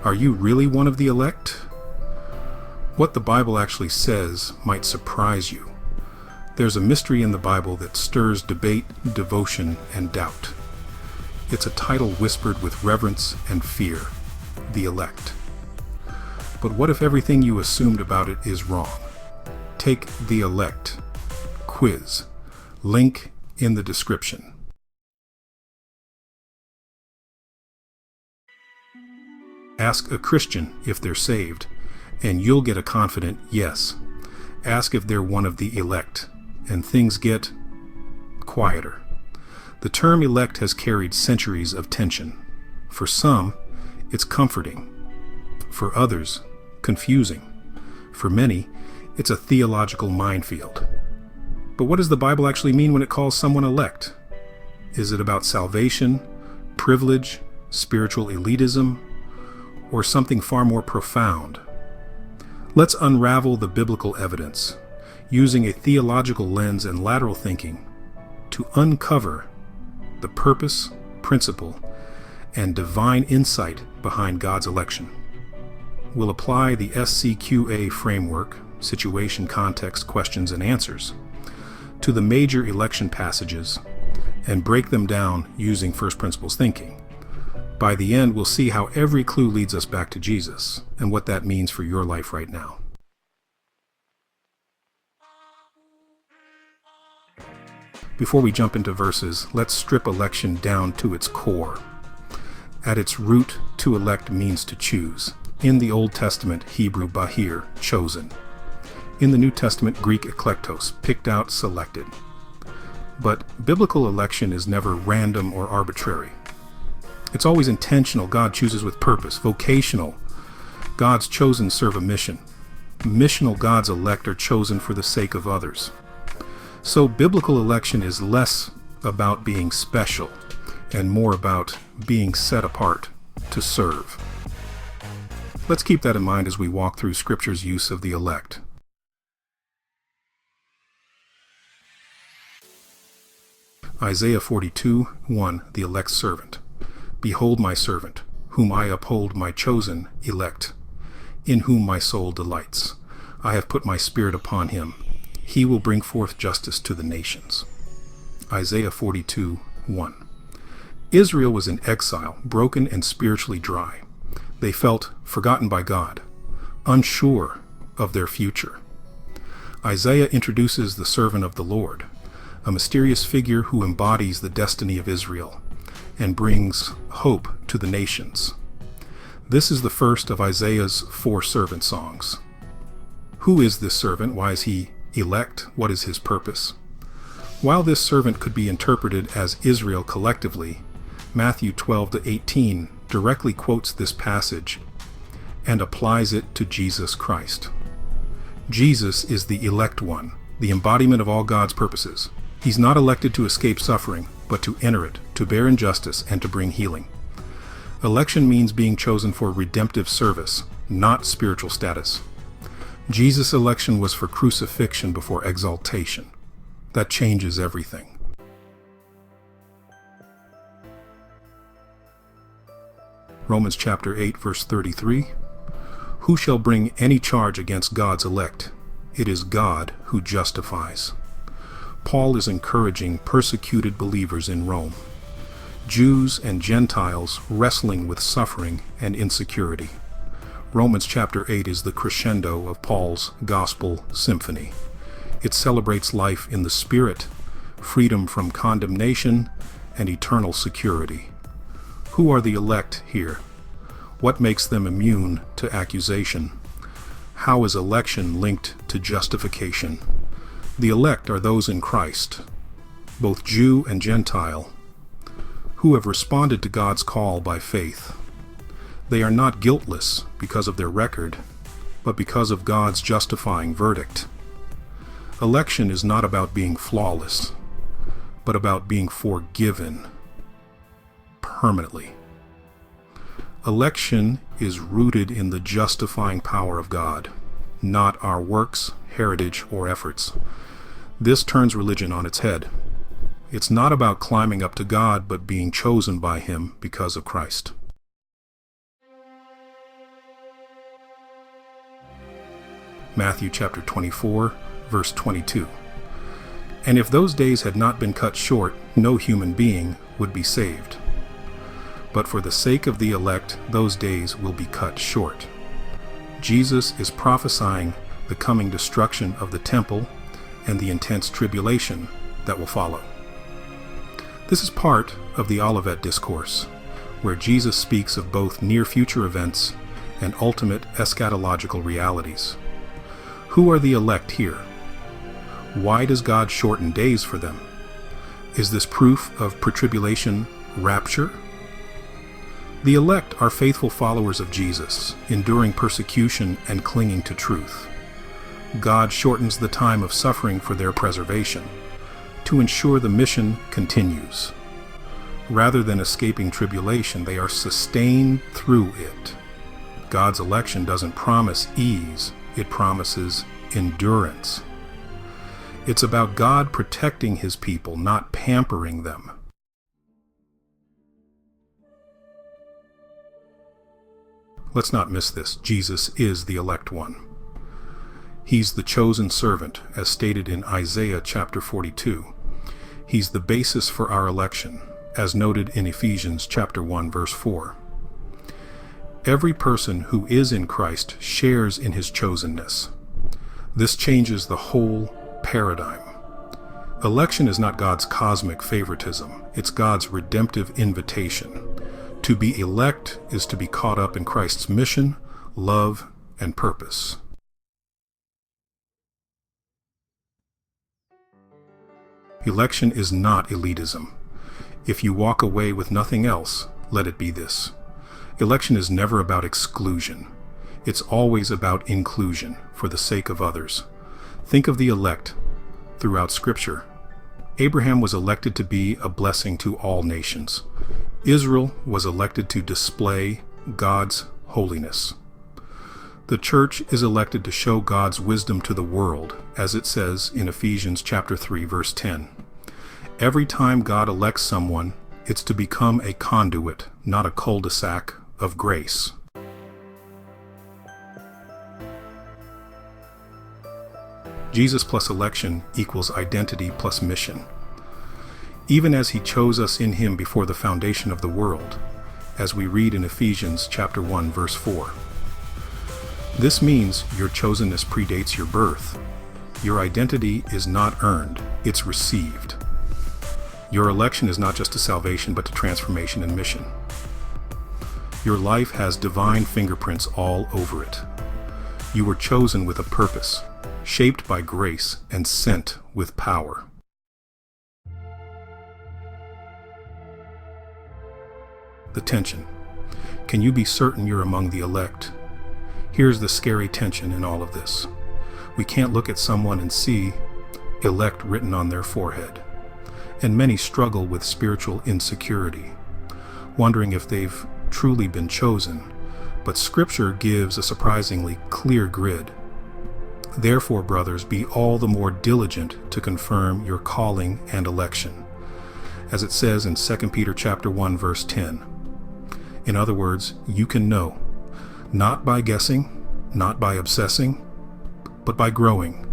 Are you really one of the elect? What the Bible actually says might surprise you. There's a mystery in the Bible that stirs debate, devotion, and doubt. It's a title whispered with reverence and fear, the elect. But what if everything you assumed about it is wrong? Take the elect quiz. Link in the description. Ask a Christian if they're saved, and you'll get a confident yes. Ask if they're one of the elect, and things get quieter. The term elect has carried centuries of tension. For some, it's comforting. For others, confusing. For many, it's a theological minefield. But what does the Bible actually mean when it calls someone elect? Is it about salvation, privilege, spiritual elitism, or something far more profound? Let's unravel the biblical evidence, using a theological lens and lateral thinking to uncover the purpose, principle, and divine insight behind God's election. We'll apply the SCQA framework, situation, context, questions, and answers, to the major election passages and break them down using first principles thinking. By the end, we'll see how every clue leads us back to Jesus and what that means for your life right now. Before we jump into verses, let's strip election down to its core. At its root, to elect means to choose. In the Old Testament, Hebrew bahir, chosen. In the New Testament, Greek eklektos, picked out, selected. But biblical election is never random or arbitrary. It's always intentional. God chooses with purpose. Vocational. God's chosen serve a mission. Missional. God's elect are chosen for the sake of others. So biblical election is less about being special and more about being set apart to serve. Let's keep that in mind as we walk through Scripture's use of the elect. Isaiah 42:1, the elect's servant. Behold my servant, whom I uphold, my chosen elect, in whom my soul delights. I have put my spirit upon him. He will bring forth justice to the nations. Isaiah 42:1. Israel was in exile, broken and spiritually dry. They felt forgotten by God, unsure of their future. Isaiah introduces the servant of the Lord, a mysterious figure who embodies the destiny of Israel and brings hope to the nations. This is the first of Isaiah's 4 servant songs. Who is this servant? Why is he elect? What is his purpose? While this servant could be interpreted as Israel collectively, Matthew 12-18 directly quotes this passage and applies it to Jesus Christ. Jesus is the elect one, the embodiment of all God's purposes. He's not elected to escape suffering, but to enter it, to bear injustice, and to bring healing. Election means being chosen for redemptive service, not spiritual status. Jesus' election was for crucifixion before exaltation. That changes everything. Romans chapter 8, verse 33. Who shall bring any charge against God's elect? It is God who justifies. Paul is encouraging persecuted believers in Rome, Jews and Gentiles wrestling with suffering and insecurity. Romans chapter 8 is the crescendo of Paul's gospel symphony. It celebrates life in the Spirit, freedom from condemnation, and eternal security. Who are the elect here? What makes them immune to accusation? How is election linked to justification? The elect are those in Christ, both Jew and Gentile, who have responded to God's call by faith. They are not guiltless because of their record, but because of God's justifying verdict. Election is not about being flawless, but about being forgiven permanently. Election is rooted in the justifying power of God, not our works, heritage, or efforts. This turns religion on its head. It's not about climbing up to God, but being chosen by Him because of Christ. Matthew chapter 24, verse 22. And if those days had not been cut short, no human being would be saved. But for the sake of the elect, those days will be cut short. Jesus is prophesying the coming destruction of the temple and the intense tribulation that will follow. This is part of the Olivet Discourse, where Jesus speaks of both near future events and ultimate eschatological realities. Who are the elect here? Why does God shorten days for them? Is this proof of pre-tribulation rapture? The elect are faithful followers of Jesus, enduring persecution and clinging to truth. God shortens the time of suffering for their preservation, to ensure the mission continues. Rather than escaping tribulation, they are sustained through it. God's election doesn't promise ease, it promises endurance. It's about God protecting His people, not pampering them. Let's not miss this. Jesus is the elect one. He's the chosen servant, as stated in Isaiah chapter 42. He's the basis for our election, as noted in Ephesians chapter 1, verse 4. Every person who is in Christ shares in His chosenness. This changes the whole paradigm. Election is not God's cosmic favoritism. It's God's redemptive invitation. To be elect is to be caught up in Christ's mission, love, and purpose. Election is not elitism. If you walk away with nothing else, let it be this. Election is never about exclusion. It's always about inclusion for the sake of others. Think of the elect throughout Scripture. Abraham was elected to be a blessing to all nations. Israel was elected to display God's holiness. The church is elected to show God's wisdom to the world, as it says in Ephesians chapter 3, verse 10. Every time God elects someone, it's to become a conduit, not a cul-de-sac of grace. Jesus plus election equals identity plus mission. Even as He chose us in Him before the foundation of the world, as we read in Ephesians chapter 1, verse 4. This means your chosenness predates your birth. Your identity is not earned, it's received. Your election is not just to salvation, but to transformation and mission. Your life has divine fingerprints all over it. You were chosen with a purpose, shaped by grace, and sent with power. The tension. Can you be certain you're among the elect? Here's the scary tension in all of this. We can't look at someone and see elect written on their forehead. And many struggle with spiritual insecurity, wondering if they've truly been chosen, but Scripture gives a surprisingly clear grid. Therefore, brothers, be all the more diligent to confirm your calling and election, as it says in 2 Peter chapter 1, verse 10. In other words, you can know, not by guessing, not by obsessing, but by growing.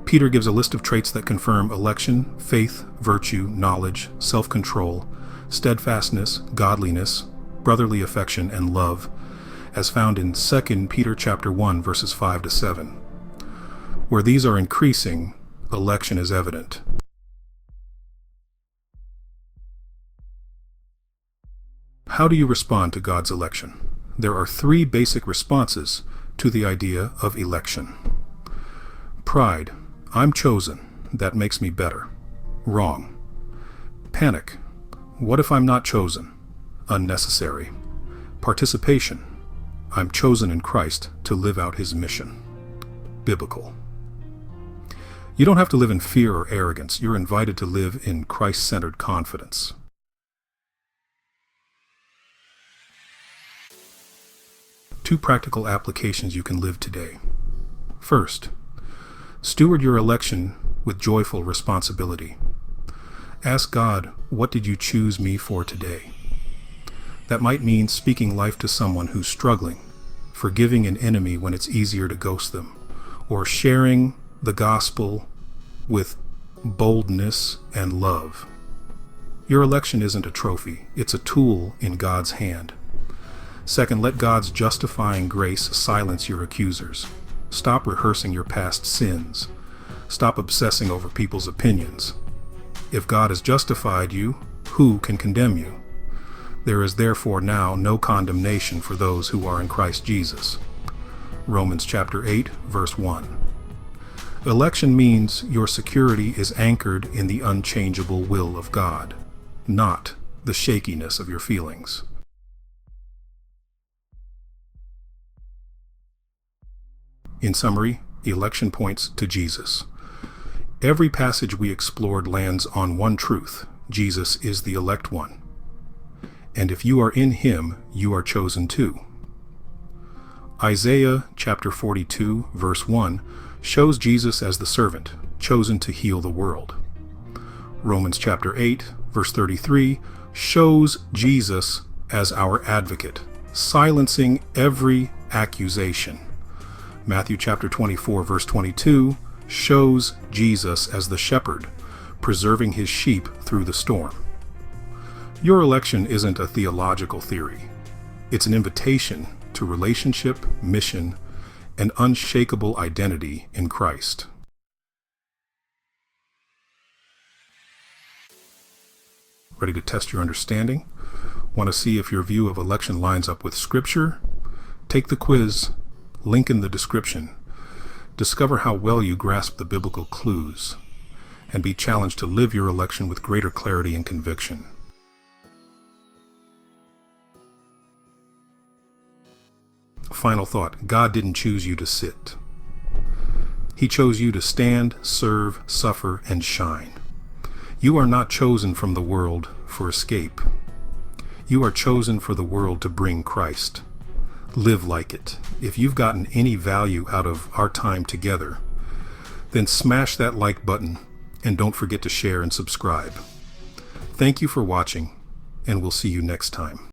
Peter gives a list of traits that confirm election: faith, virtue, knowledge, self-control, steadfastness, godliness, brotherly affection, and love, as found in 2 Peter chapter 1, verses 5 to 7. Where these are increasing, election is evident. How do you respond to God's election? There are three basic responses to the idea of election. Pride. I'm chosen. That makes me better. Wrong. Panic. What if I'm not chosen? Unnecessary. Participation. I'm chosen in Christ to live out His mission. Biblical. You don't have to live in fear or arrogance. You're invited to live in Christ-centered confidence. Two practical applications you can live today. First, steward your election with joyful responsibility. Ask God, what did you choose me for today? That might mean speaking life to someone who's struggling, forgiving an enemy when it's easier to ghost them, or sharing the gospel with boldness and love. Your election isn't a trophy, it's a tool in God's hand. Second, let God's justifying grace silence your accusers. Stop rehearsing your past sins. Stop obsessing over people's opinions. If God has justified you, who can condemn you? There is therefore now no condemnation for those who are in Christ Jesus. Romans chapter 8, verse 1. Election means your security is anchored in the unchangeable will of God, not the shakiness of your feelings. In summary, election points to Jesus. Every passage we explored lands on one truth: Jesus is the elect one. And if you are in him, you are chosen too. Isaiah chapter 42, verse 1 shows Jesus as the servant, chosen to heal the world. Romans chapter 8, verse 33 shows Jesus as our advocate, silencing every accusation. Matthew chapter 24, verse 22 shows Jesus as the shepherd, preserving his sheep through the storm. Your election isn't a theological theory. It's an invitation to relationship, mission, and unshakable identity in Christ. Ready to test your understanding? Want to see if your view of election lines up with Scripture? Take the quiz, link in the description. Discover how well you grasp the biblical clues, and be challenged to live your election with greater clarity and conviction. Final thought: God didn't choose you to sit. He chose you to stand, serve, suffer, and shine. You are not chosen from the world for escape. You are chosen for the world to bring Christ. Live like it. If you've gotten any value out of our time together, then smash that like button and don't forget to share and subscribe. Thank you for watching, and we'll see you next time.